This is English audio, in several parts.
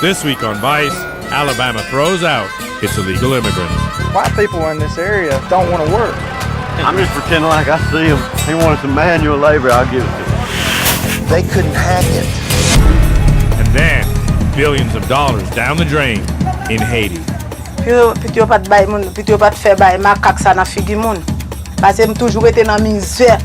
This week on Vice, Alabama throws out its illegal immigrants. White people in this area don't want to work. I'm just pretending like I see them. He wanted some manual labor, I'll give it to him. They couldn't hack it. And then, billions of dollars down the drain in Haiti. Pityo pat fè bay makak sa na figi moun. Pase m toujou ete nan mizè.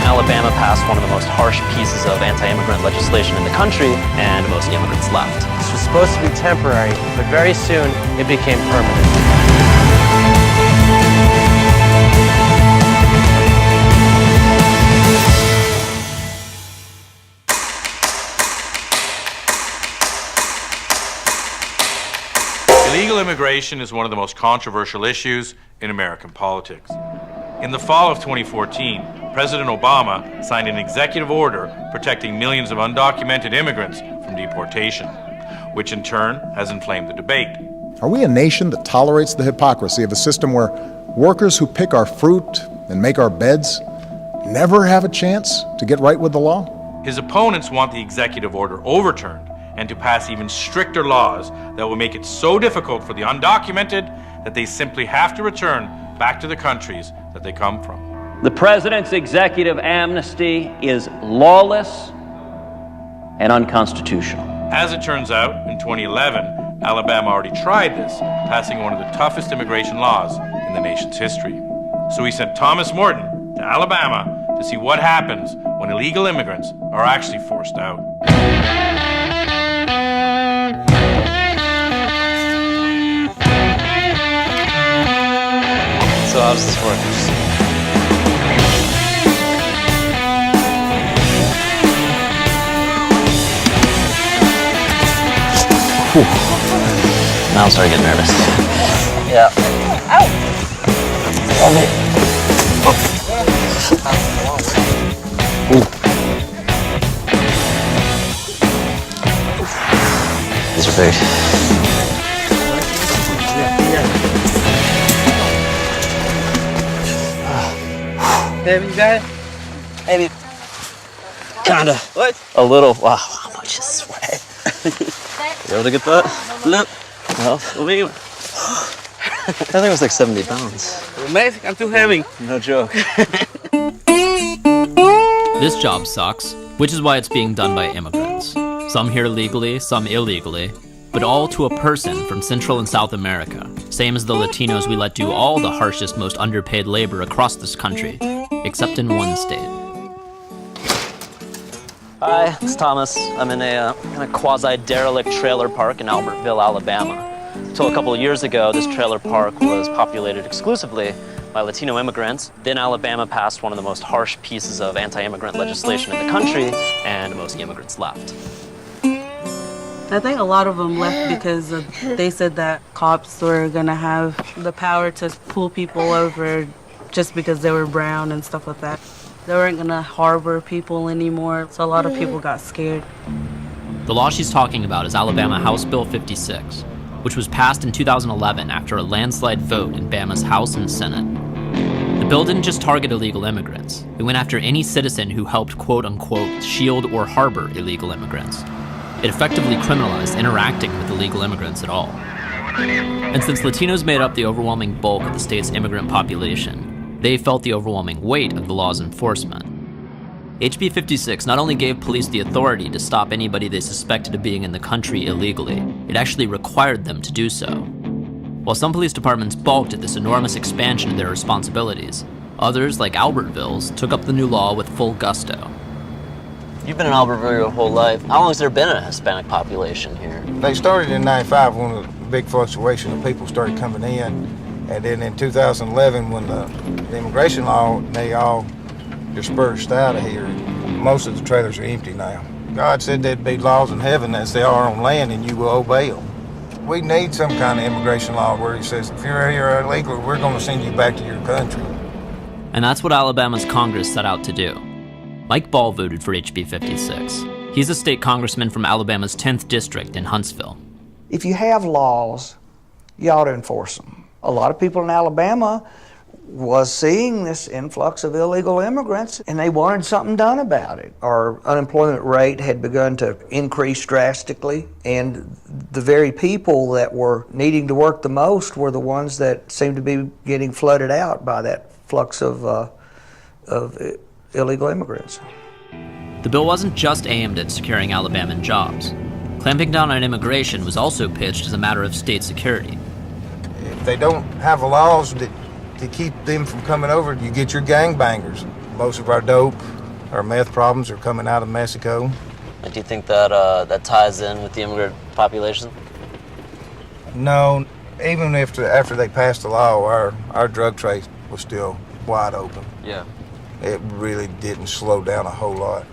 Alabama passed one of the most harsh pieces of anti-immigrant legislation in the country, and most immigrants left. This was supposed to be temporary, but very soon it became permanent. Illegal immigration is one of the most controversial issues in American politics. In the fall of 2014, President Obama signed an executive order protecting millions of undocumented immigrants from deportation, which in turn has inflamed the debate. Are we a nation that tolerates the hypocrisy of a system where workers who pick our fruit and make our beds never have a chance to get right with the law? His opponents want the executive order overturned and to pass even stricter laws that will make it so difficult for the undocumented that they simply have to return back to the countries that they come from. The president's executive amnesty is lawless and unconstitutional. As it turns out, in 2011, Alabama already tried this, passing one of the toughest immigration laws in the nation's history. So he sent Thomas Morton to Alabama to see what happens when illegal immigrants are actually forced out. So how does this work? Now I'm starting to get nervous. Yeah. Ow! Love it. These are big. Heavy, you got it? Maybe. Kinda. What? A little. Wow, how much is this weigh? You able to get that? Look. Well, I think it was like 70 pounds. Amazing, I'm too heavy. No joke. This job sucks, which is why it's being done by immigrants. Some here legally, some illegally, but all to a person from Central and South America, same as the Latinos we let do all the harshest, most underpaid labor across this country, except in one state. Hi, it's Thomas. I'm in a quasi-derelict trailer park in Albertville, Alabama. Until a couple of years ago, this trailer park was populated exclusively by Latino immigrants. Then Alabama passed one of the most harsh pieces of anti-immigrant legislation in the country, and most immigrants left. I think a lot of them left because they said that cops were gonna have the power to pull people over just because they were brown and stuff like that. They weren't gonna harbor people anymore, so a lot of people got scared. The law she's talking about is Alabama House Bill 56, which was passed in 2011 after a landslide vote in Bama's House and Senate. The bill didn't just target illegal immigrants. It went after any citizen who helped quote-unquote shield or harbor illegal immigrants. It effectively criminalized interacting with illegal immigrants at all. And since Latinos made up the overwhelming bulk of the state's immigrant population, they felt the overwhelming weight of the law's enforcement. HB 56 not only gave police the authority to stop anybody they suspected of being in the country illegally, it actually required them to do so. While some police departments balked at this enormous expansion of their responsibilities, others, like Albertville's, took up the new law with full gusto. You've been in Albertville your whole life. How long has there been a Hispanic population here? They started in 95 when the big fluctuation of people started coming in. And then in 2011, when the immigration law, they all dispersed out of here. Most of the trailers are empty now. God said there'd be laws in heaven as they are on land, and you will obey them. We need some kind of immigration law where he says, if you're here illegal, we're going to send you back to your country. And that's what Alabama's Congress set out to do. Mike Ball voted for HB 56. He's a state congressman from Alabama's 10th district in Huntsville. If you have laws, you ought to enforce them. A lot of people in Alabama was seeing this influx of illegal immigrants, and they wanted something done about it. Our unemployment rate had begun to increase drastically, and the very people that were needing to work the most were the ones that seemed to be getting flooded out by that flux of illegal immigrants. The bill wasn't just aimed at securing Alabama jobs. Clamping down on immigration was also pitched as a matter of state security. If they don't have laws to keep them from coming over, you get your gangbangers. Most of our dope, our meth problems are coming out of Mexico. Do you think that that ties in with the immigrant population? No, even after they passed the law, our drug trade was still wide open. Yeah. It really didn't slow down a whole lot.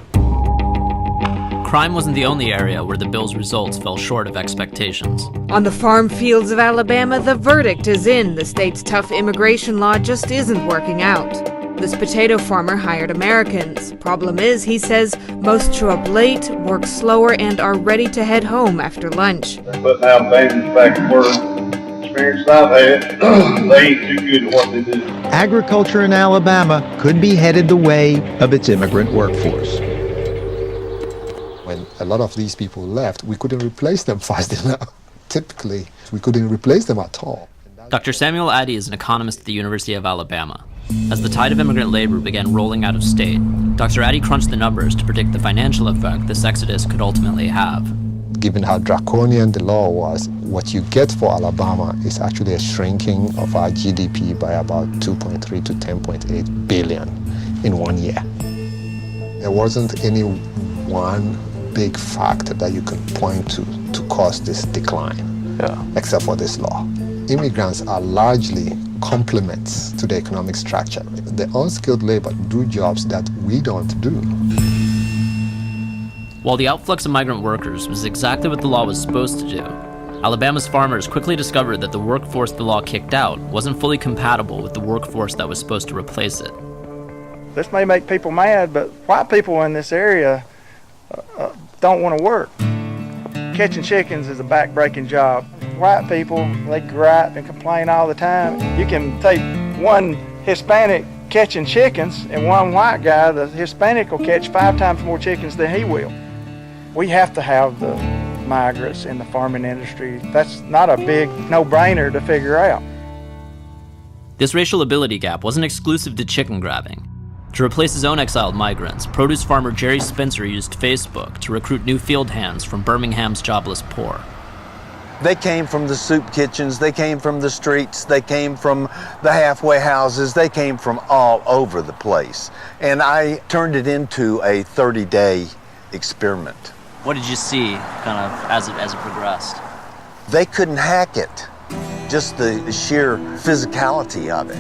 Crime wasn't the only area where the bill's results fell short of expectations. On the farm fields of Alabama, the verdict is in. The state's tough immigration law just isn't working out. This potato farmer hired Americans. Problem is, he says, most show up late, work slower, and are ready to head home after lunch. They're putting Alabamans back to work. Experience I've had, they ain't too good at what they do. Agriculture in Alabama could be headed the way of its immigrant workforce. When a lot of these people left, we couldn't replace them fast enough. Typically, we couldn't replace them at all. Dr. Samuel Addy is an economist at the University of Alabama. As the tide of immigrant labor began rolling out of state, Dr. Addy crunched the numbers to predict the financial effect this exodus could ultimately have. Given how draconian the law was, what you get for Alabama is actually a shrinking of our GDP by about 2.3 to 10.8 billion in 1 year. There wasn't any one big factor that you could point to cause this decline, except for this law. Immigrants are largely complements to the economic structure. The unskilled labor do jobs that we don't do. While the outflux of migrant workers was exactly what the law was supposed to do, Alabama's farmers quickly discovered that the workforce the law kicked out wasn't fully compatible with the workforce that was supposed to replace it. This may make people mad, but white people in this area don't want to work. Catching chickens is a back-breaking job. White people, they gripe and complain all the time. You can take one Hispanic catching chickens and one white guy, the Hispanic will catch 5 times more chickens than he will. We have to have the migrants in the farming industry. That's not a big no-brainer to figure out. This racial ability gap wasn't exclusive to chicken grabbing. To replace his own exiled migrants, produce farmer Jerry Spencer used Facebook to recruit new field hands from Birmingham's jobless poor. They came from the soup kitchens, they came from the streets, they came from the halfway houses, they came from all over the place. And I turned it into a 30-day experiment. What did you see kind of as it progressed? They couldn't hack it, just the sheer physicality of it.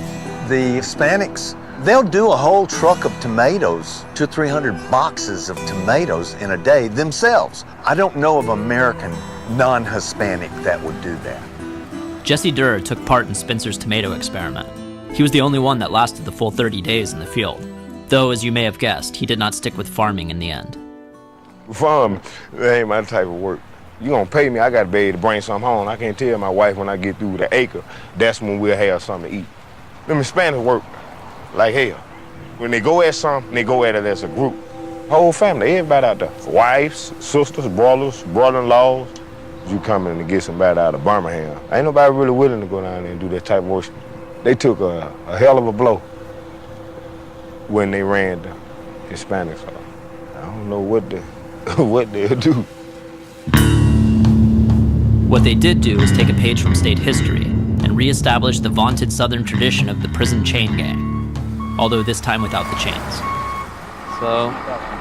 The Hispanics, they'll do a whole truck of tomatoes, 200 or 300 boxes of tomatoes in a day themselves. I don't know of American non-Hispanic that would do that. Jesse Durr took part in Spencer's tomato experiment. He was the only one that lasted the full 30 days in the field. Though, as you may have guessed, he did not stick with farming in the end. Farming, that ain't my type of work. You gonna pay me, I gotta be able to bring something home. I can't tell my wife when I get through the acre, that's when we'll have something to eat. Them Hispanics work like hell. When they go at something, they go at it as a group. Whole family, everybody out there. Wives, sisters, brothers, brother-in-laws. You coming to get somebody out of Birmingham. Ain't nobody really willing to go down there and do that type of work. They took a hell of a blow when they ran the Hispanics off. I don't know what they'll do. What they did do was take a page from state history and reestablish the vaunted Southern tradition of the prison chain gang, although this time without the chains. So,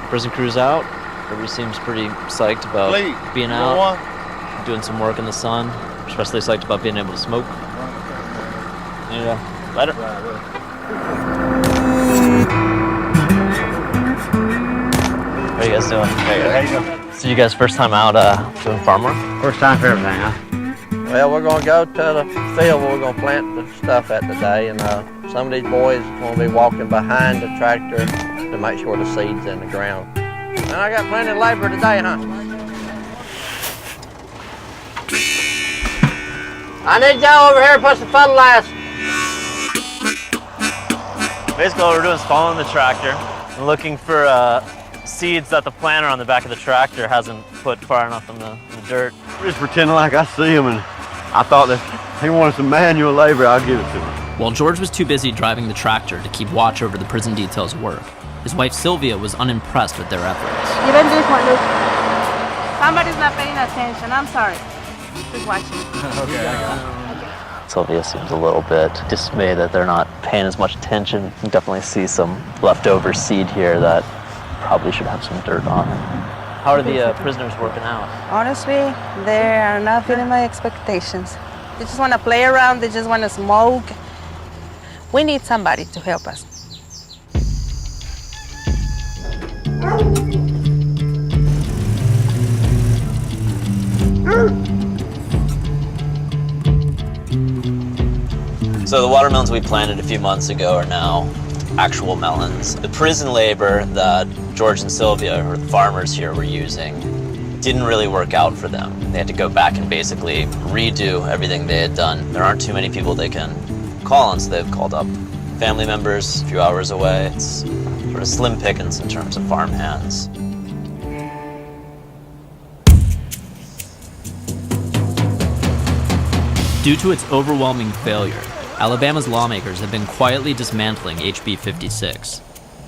prison crew's out. Everybody seems pretty psyched about being out, doing some work in the sun, especially psyched about being able to smoke. Yeah, later. How you guys doing? Hey. So you guys first time out doing farm work? First time for everything, huh? Well, we're going to go to the field where we're going to plant the stuff at today, and some of these boys are going to be walking behind the tractor to make sure the seed's in the ground. And I got plenty of labor today, huh? I need y'all over here to put some fertilizer. Basically, what we're doing is following the tractor and looking for seeds that the planter on the back of the tractor hasn't put far enough in the dirt. Just pretending like I see him, and I thought that he wanted some manual labor, I'll give it to him. While George was too busy driving the tractor to keep watch over the prison detail's work, his wife Sylvia was unimpressed with their efforts. Even this one, look. Somebody's not paying attention. I'm sorry. Just watching. Okay, I got it. Sylvia seems a little bit dismayed that they're not paying as much attention. You can definitely see some leftover seed here that probably should have some dirt on it. How are the prisoners working out? Honestly, they are not fitting my expectations. They just want to play around. They just want to smoke. We need somebody to help us. So the watermelons we planted a few months ago are now actual melons. The prison labor that George and Sylvia, or the farmers here, were using didn't really work out for them. They had to go back and basically redo everything they had done. There aren't too many people they can call on, so they've called up family members a few hours away. It's sort of slim pickings in terms of farm hands. Due to its overwhelming failure, Alabama's lawmakers have been quietly dismantling HB 56.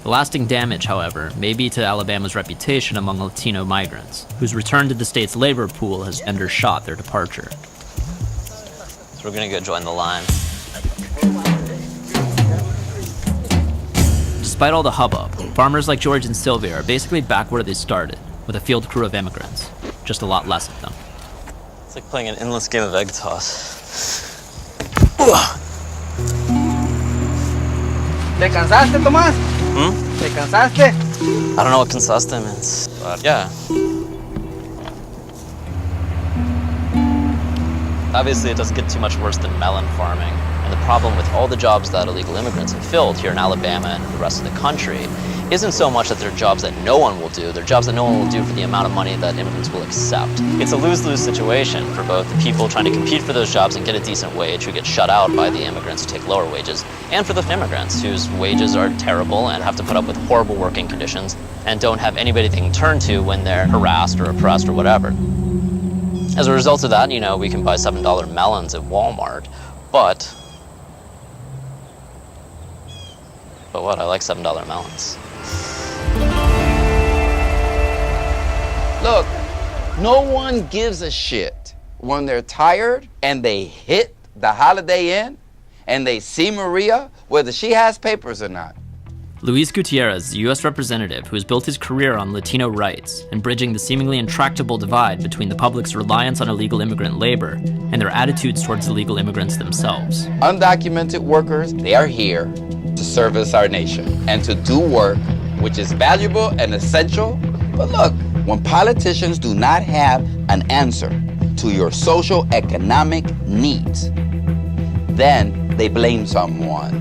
The lasting damage, however, may be to Alabama's reputation among Latino migrants, whose return to the state's labor pool has undershot their departure. So we're gonna go join the line. Despite all the hubbub, farmers like George and Sylvia are basically back where they started, with a field crew of immigrants, just a lot less of them. It's like playing an endless game of egg toss. ¿Te cansaste, Tomás? ¿Te cansaste? I don't know what cansaste means, but yeah. Obviously, it doesn't get too much worse than melon farming. And the problem with all the jobs that illegal immigrants have filled here in Alabama and the rest of the country isn't so much that they're jobs that no one will do, they're jobs that no one will do for the amount of money that immigrants will accept. It's a lose-lose situation for both the people trying to compete for those jobs and get a decent wage who get shut out by the immigrants who take lower wages, and for the immigrants whose wages are terrible and have to put up with horrible working conditions and don't have anybody they can turn to when they're harassed or oppressed or whatever. As a result of that, you know, we can buy $7 melons at Walmart, but what? I like $7 melons. Look, no one gives a shit when they're tired and they hit the Holiday Inn and they see Maria, whether she has papers or not. Luis Gutierrez is a U.S. representative who has built his career on Latino rights and bridging the seemingly intractable divide between the public's reliance on illegal immigrant labor and their attitudes towards illegal immigrants themselves. Undocumented workers, they are here to service our nation and to do work which is valuable and essential. But look, when politicians do not have an answer to your social economic needs, then they blame someone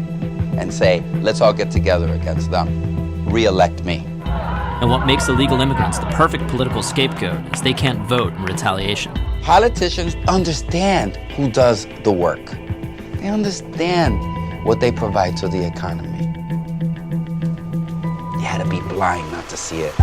and say, let's all get together against them. Re-elect me. And what makes illegal immigrants the perfect political scapegoat is they can't vote in retaliation. Politicians understand who does the work. They understand what they provide to the economy. You had to be blind not to see it.